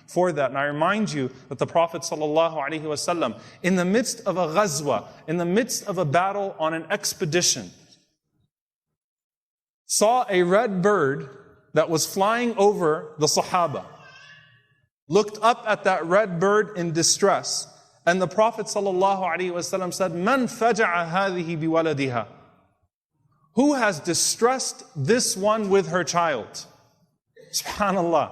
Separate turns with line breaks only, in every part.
for that. And I remind you that the Prophet ﷺ, in the midst of a ghazwa, in the midst of a battle on an expedition, saw a red bird that was flying over the Sahaba, looked up at that red bird in distress, and the Prophet ﷺ said, "Man faja'a hadhihi biwaladiha?" Who has distressed this one with her child? SubhanAllah.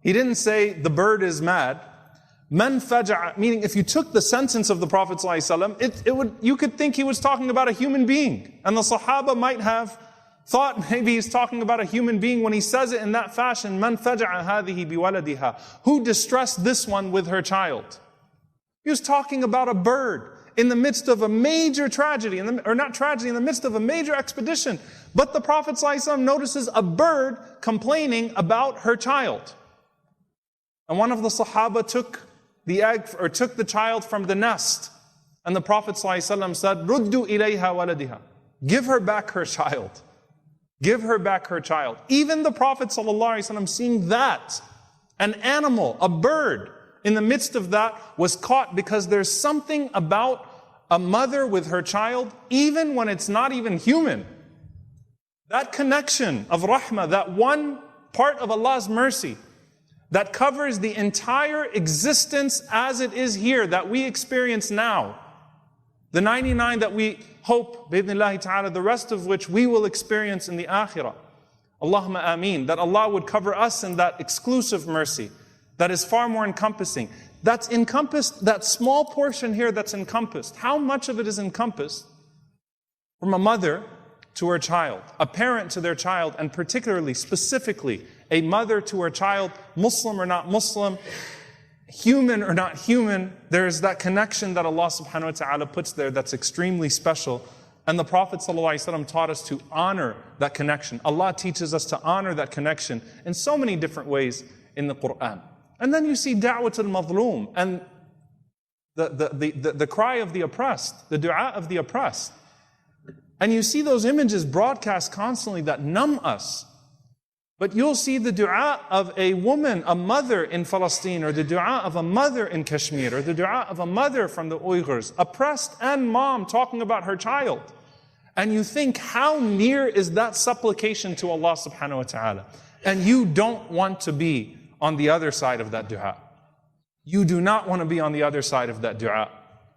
He didn't say the bird is mad. Man faja'a, meaning if you took the sentence of the Prophet ﷺ, you could think he was talking about a human being. And the Sahaba might have thought maybe he's talking about a human being when he says it in that fashion. Man faja'a hadhihi biwaladiha. Who distressed this one with her child? He was talking about a bird in the midst of a major tragedy, in the midst of a major expedition. But the Prophet ﷺ notices a bird complaining about her child. And one of the Sahaba took the egg, or took the child from the nest. And the Prophet ﷺ said, "Ruddu ilayha waladiha." Give her back her child. Give her back her child. Even the Prophet ﷺ, seeing that, an animal, a bird, in the midst of that, was caught, because there's something about a mother with her child, even when it's not even human. That connection of rahmah, that one part of Allah's mercy, that covers the entire existence as it is here, that we experience now. The 99 that we hope, bi'idhnillahi ta'ala, the rest of which we will experience in the akhirah. Allahumma ameen. That Allah would cover us in that exclusive mercy that is far more encompassing. That's encompassed, that small portion here that's encompassed. How much of it is encompassed from a mother to her child, a parent to their child, and particularly, specifically, a mother to her child, Muslim or not Muslim, human or not human. There's that connection that Allah subhanahu wa ta'ala puts there that's extremely special. And the Prophet ﷺ taught us to honor that connection. Allah teaches us to honor that connection in so many different ways in the Quran. And then you see da'wat al-mazloom, and the cry of the oppressed, the dua of the oppressed. And you see those images broadcast constantly that numb us. But you'll see the dua of a woman, a mother in Palestine, or the dua of a mother in Kashmir, or the dua of a mother from the Uyghurs, oppressed, and mom talking about her child. And you think, how near is that supplication to Allah subhanahu wa ta'ala? And you don't want to be on the other side of that dua. You do not want to be on the other side of that dua.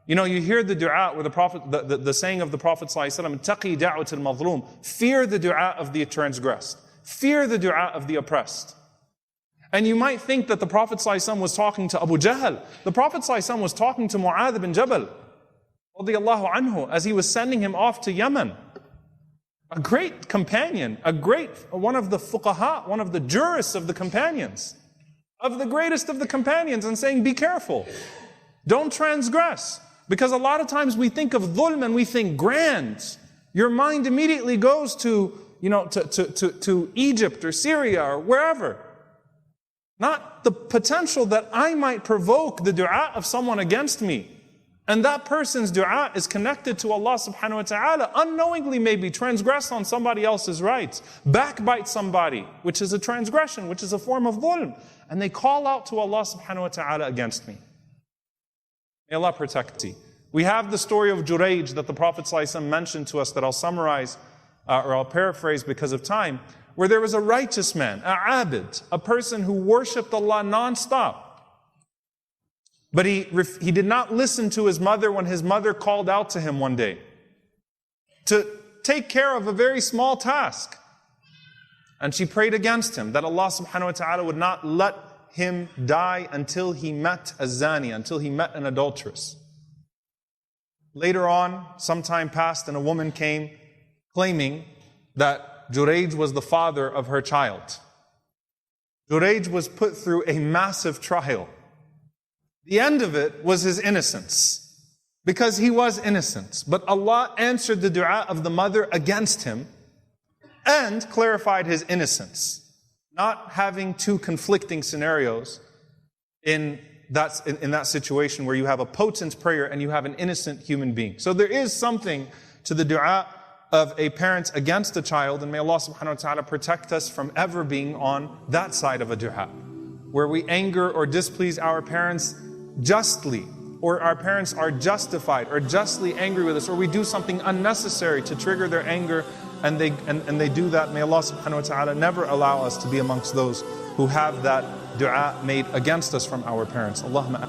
You know, you hear the dua where the Prophet, the saying of the Prophet ﷺ, "Taqi da'wat al-mazloom," fear the dua of the transgressed. Fear the dua of the oppressed. And you might think that the Prophet ﷺ was talking to Abu Jahl. The Prophet ﷺ was talking to Mu'adh bin Jabal, radiyallahu anhu, as he was sending him off to Yemen. A great companion, one of the fuqaha, one of the jurists of the companions, of the greatest of the companions, and saying, be careful. Don't transgress. Because a lot of times we think of dhulm and we think grand. Your mind immediately goes to Egypt or Syria or wherever. Not the potential that I might provoke the dua of someone against me. And that person's dua is connected to Allah subhanahu wa ta'ala. Unknowingly maybe transgress on somebody else's rights. Backbite somebody, which is a transgression, which is a form of dhulm. And they call out to Allah subhanahu wa ta'ala against me. May Allah protect you. We have the story of Jurayj that the Prophet ﷺ mentioned to us, that I'll summarize or I'll paraphrase because of time, where there was a righteous man, a abid, a person who worshipped Allah non-stop. But he did not listen to his mother when his mother called out to him one day to take care of a very small task. And she prayed against him, that Allah subhanahu wa ta'ala would not let him die until he met a zani, until he met an adulteress. Later on, some time passed, and a woman came claiming that Jurayj was the father of her child. Jurayj was put through a massive trial. The end of it was his innocence, because he was innocent. But Allah answered the dua of the mother against him and clarified his innocence, not having two conflicting scenarios in that situation where you have a potent prayer and you have an innocent human being. So there is something to the dua of a parent against a child, and may Allah subhanahu wa ta'ala protect us from ever being on that side of a dua. where we anger or displease our parents justly, or our parents are justified or justly angry with us, or we do something unnecessary to trigger their anger, and they do that, may Allah subhanahu wa ta'ala never allow us to be amongst those who have that dua made against us from our parents. Allahumma